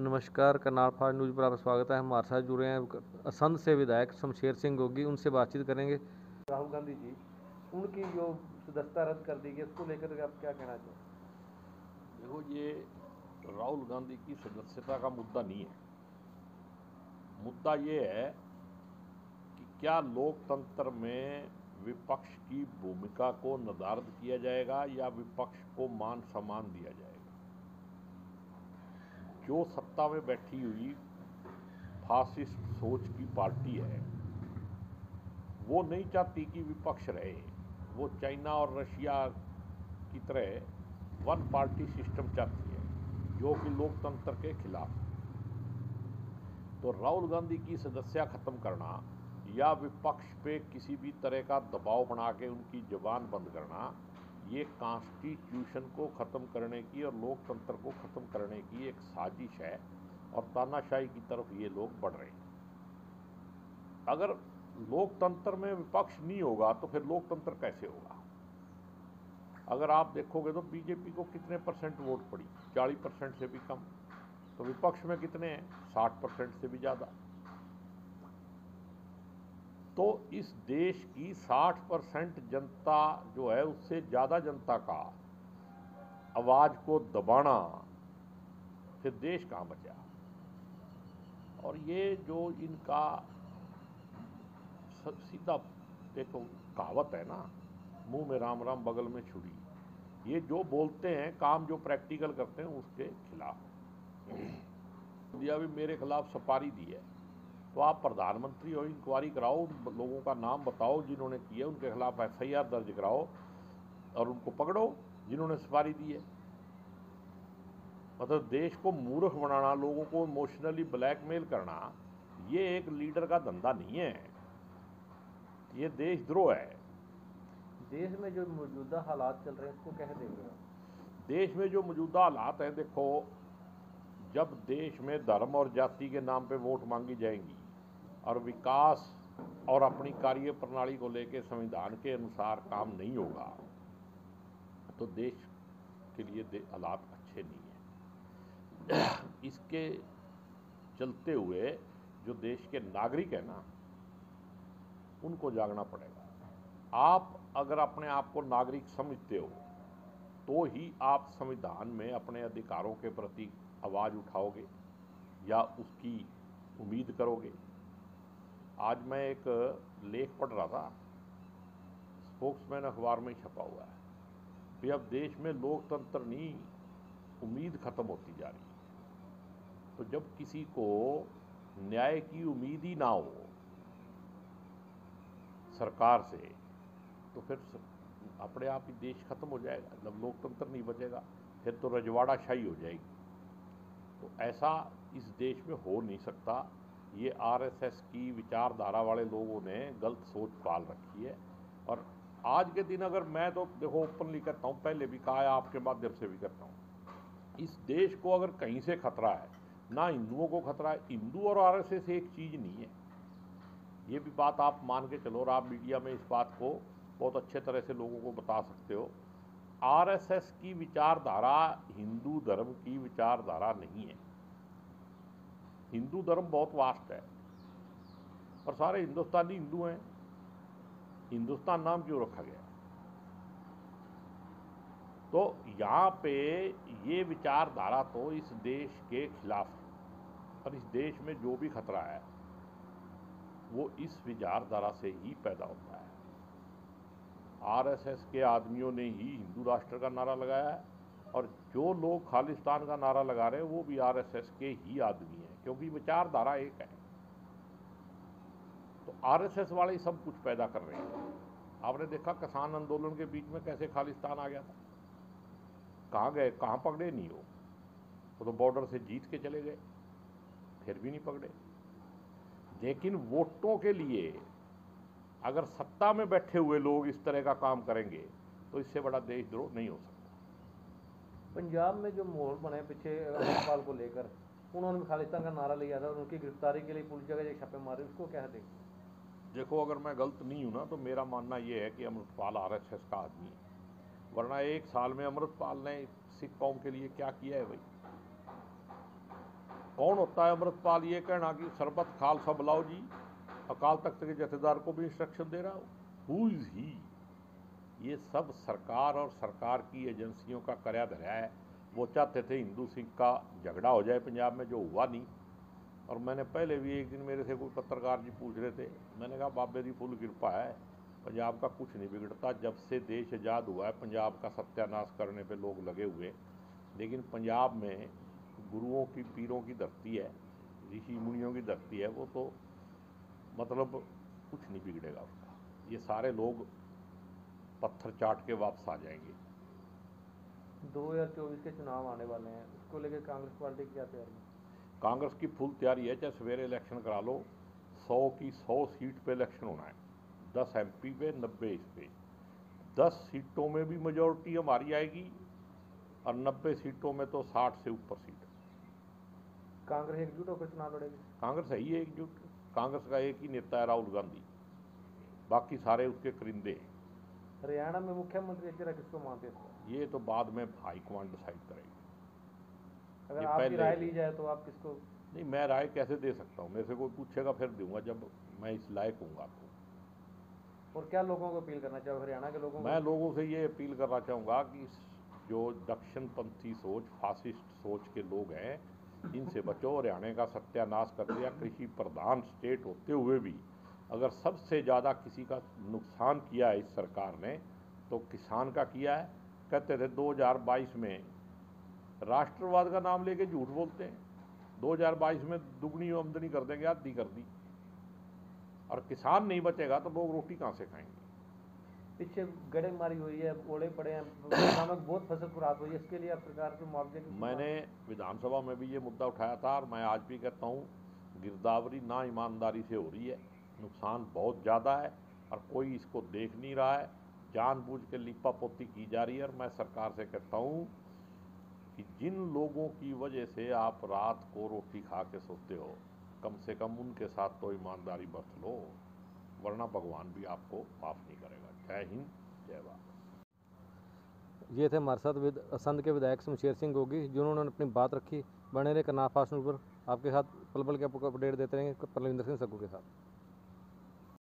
नमस्कार, Karnal fast news पर आपका स्वागत है। हमारे साथ जुड़े हैं असंध से विधायक शमशेर सिंह गोगी, उनसे बातचीत करेंगे। राहुल गांधी जी, उनकी जो सदस्यता रद्द कर दी गई, उसको लेकर आप क्या कहना चाहें? देखो, ये राहुल गांधी की सदस्यता का मुद्दा नहीं है। मुद्दा ये है कि क्या लोकतंत्र में विपक्ष की भूमिका को नदारद किया जाएगा या विपक्ष को मान सम्मान दिया जाएगा। जो सत्ता में बैठी हुई फासिस्ट सोच की पार्टी है, वो नहीं चाहती कि विपक्ष रहे। वो चाइना और रशिया की तरह वन पार्टी सिस्टम चाहती है, जो कि लोकतंत्र के खिलाफ है। तो राहुल गांधी की सदस्यता खत्म करना या विपक्ष पे किसी भी तरह का दबाव बना के उनकी जुबान बंद करना, ये कॉन्स्टिट्यूशन को ख़त्म करने की और लोकतंत्र को ख़त्म करने की एक साजिश है और तानाशाही की तरफ ये लोग बढ़ रहे हैं। अगर लोकतंत्र में विपक्ष नहीं होगा तो फिर लोकतंत्र कैसे होगा? अगर आप देखोगे तो बीजेपी को कितने परसेंट वोट पड़ी? 40% से भी कम। तो विपक्ष में कितने हैं? 60% से भी ज़्यादा। तो इस देश की 60% जनता जो है, उससे ज़्यादा जनता का आवाज़ को दबाना, फिर देश कहाँ बचा? और ये जो इनका सीधा देखो, कहावत है ना, मुंह में राम राम बगल में छुरी। ये जो बोलते हैं, काम जो प्रैक्टिकल करते हैं उसके खिलाफ दिया। भी मेरे खिलाफ सफारी दी है, तो आप प्रधानमंत्री हो, इंक्वायरी कराओ, लोगों का नाम बताओ जिन्होंने किया, उनके खिलाफ FIR दर्ज कराओ और उनको पकड़ो जिन्होंने सफारी दी है। मतलब देश को मूर्ख बनाना, लोगों को इमोशनली ब्लैकमेल करना, ये एक लीडर का धंधा नहीं है, ये देशद्रोह है। देश में जो मौजूदा हालात चल रहे हैं, उसको कह देंगे आप? देश में जो मौजूदा हालात हैं, देखो, जब देश में धर्म और जाति के नाम पे वोट मांगी जाएंगी और विकास और अपनी कार्य प्रणाली को लेकर संविधान के अनुसार काम नहीं होगा, तो देश के लिए हालात अच्छे नहीं हैं। इसके चलते हुए जो देश के नागरिक हैं ना, उनको जागना पड़ेगा। आप अगर अपने आप को नागरिक समझते हो तो ही आप संविधान में अपने अधिकारों के प्रति आवाज़ उठाओगे या उसकी उम्मीद करोगे। आज मैं एक लेख पढ़ रहा था, स्पोक्समैन अखबार में छपा हुआ है कि अब देश में लोकतंत्र नहीं, उम्मीद खत्म होती जा रही है। तो जब किसी को न्याय की उम्मीद ही ना हो सरकार से, तो फिर अपने आप ही देश खत्म हो जाएगा। जब लोकतंत्र नहीं बचेगा, फिर तो रजवाड़ाशाही हो जाएगी। तो ऐसा इस देश में हो नहीं सकता। ये RSS की विचारधारा वाले लोगों ने गलत सोच पाल रखी है। और आज के दिन अगर मैं तो देखो ओपनली कहता हूँ, पहले भी कहा है, आपके माध्यम से भी करता हूँ, इस देश को अगर कहीं से खतरा है, ना हिंदुओं को खतरा है। हिंदू और RSS एक चीज़ नहीं है, ये भी बात आप मान के चलो, और आप मीडिया में इस बात को बहुत अच्छे तरह से लोगों को बता सकते हो। RSS की विचारधारा हिंदू धर्म की विचारधारा नहीं है। हिंदू धर्म बहुत वास्ट है और सारे हिंदुस्तानी हिंदू हैं। हिंदुस्तान नाम क्यों रखा गया? तो यहाँ पे ये विचारधारा तो इस देश के खिलाफ है, और इस देश में जो भी खतरा है वो इस विचारधारा से ही पैदा होता है। RSS के आदमियों ने ही हिंदू राष्ट्र का नारा लगाया है, और जो लोग खालिस्तान का नारा लगा रहे हैं वो भी RSS के ही आदमी हैं, क्योंकि विचारधारा एक है। तो RSS वाले सब कुछ पैदा कर रहे हैं। आपने देखा किसान आंदोलन के बीच में कैसे खालिस्तान आ गया था, कहाँ गए, कहाँ पकड़े नहीं हो, वो तो बॉर्डर से जीत के चले गए, फिर भी नहीं पकड़े। लेकिन वोटों के लिए अगर सत्ता में बैठे हुए लोग इस तरह का काम करेंगे तो इससे बड़ा देशद्रोह नहीं हो सकता। पंजाब में जो माहौल बने पीछे अमृतपाल को लेकर, उन्होंने खालिस्तान का नारा लिया था और उनकी गिरफ्तारी के लिए पुलिस जगह छापे मारे, उसको क्या देंगे? देखो, अगर मैं गलत नहीं हूँ ना, तो मेरा मानना ये है कि अमृतपाल RSS का आदमी है, वरना एक साल में अमृतपाल ने सिख कौम के लिए क्या किया है भाई? कौन होता है अमृतपाल ये कहना कि शरबत खालसा बुलाओ जी, अकाल तख्त के जथेदार को भी इंस्ट्रक्शन दे रहा हो? हु इज़ ही? ये सब सरकार और सरकार की एजेंसियों का कर्या धरा है। वो चाहते थे हिंदू सिख का झगड़ा हो जाए पंजाब में, जो हुआ नहीं। और मैंने पहले भी एक दिन मेरे से कोई पत्रकार जी पूछ रहे थे, मैंने कहा बाबे की फुल कृपा है, पंजाब का कुछ नहीं बिगड़ता। जब से देश आज़ाद हुआ है पंजाब का सत्यानाश करने पे लोग लगे हुए, लेकिन पंजाब में गुरुओं की पीरों की धरती है, ऋषि मुनियों की धरती है, वो तो मतलब कुछ नहीं बिगड़ेगा उसका। ये सारे लोग पत्थर चाट के वापस आ जाएंगे। 2024 के चुनाव आने वाले हैं, उसको लेकर कांग्रेस पार्टी की क्या तैयारी है? कांग्रेस की फुल तैयारी है, चाहे सवेरे इलेक्शन करा लो, 100 की 100 सीट पे इलेक्शन होना है, 10 MP पे, 90 इस पे। 10 सीटों में भी मेजॉरिटी हमारी आएगी और 90 सीटों में तो 60 से ऊपर सीट। कांग्रेस एकजुट होकर चुनाव लड़ेगी? कांग्रेस है ही एकजुट। कांग्रेस का एक ही नेता है राहुल गांधी, बाकी सारे उसके करिंदे हैं। हरियाणा में मुख्यमंत्री की तरह किसको मानते हैं? ये तो बाद में हाईकमांड डिसाइड करेगी। अगर ये आपकी पहले- राय ली जाए तो आप किसको? नहीं, मैं राय कैसे दे सकता हूँ? मेरे से कोई पूछेगा फिर दूंगा जब मैं इस लायक हूँगा तो। और क्या लोगों को अपील करना चाहोगे हरियाणा के लोगों को? मैं लोगों से ये अपील करना चाहूँगा कि जो दक्षिणपंथी सोच, फासिस्ट सोच के लोग हैं, इनसे बचो। हरियाणा का सत्यानाश कर दिया, कृषि प्रधान स्टेट होते हुए भी अगर सबसे ज़्यादा किसी का नुकसान किया है इस सरकार ने तो किसान का किया है। कहते थे 2022 में, राष्ट्रवाद का नाम लेके झूठ बोलते हैं, 2022 में दुगनी आमदनी कर देंगे, आधी कर दी। और किसान नहीं बचेगा तो लोग रोटी कहाँ से खाएंगे? पीछे गड़ेमारी हुई है, ओले पड़े हैं, किसानों को बहुत फसल खराब हुई है, इसके लिए आप सरकार के मुआवजे की मैंने विधानसभा में भी ये मुद्दा उठाया था और मैं आज भी कहता हूँ, गिरदावरी ना ईमानदारी से हो रही है, नुकसान बहुत ज़्यादा है और कोई इसको देख नहीं रहा है, जानबूझ के लिपापोती की जा रही है। और मैं सरकार से कहता हूँ कि जिन लोगों की वजह से आप रात को रोटी खा के सोते हो, कम से कम उनके साथ तो ईमानदारी बरत लो, वरना भगवान भी आपको माफ़ नहीं करेगा। जय हिंद, जय भारत। ये थे हमारे साथ असंध के विधायक शमशेर सिंह गोगी, जिन्होंने अपनी बात रखी। बने रहे करनाल फास्ट न्यूज़ पर, आपके साथ पल पल के आपको अपडेट देते रहेंगे परविंदर सिंह सग्गू के साथ।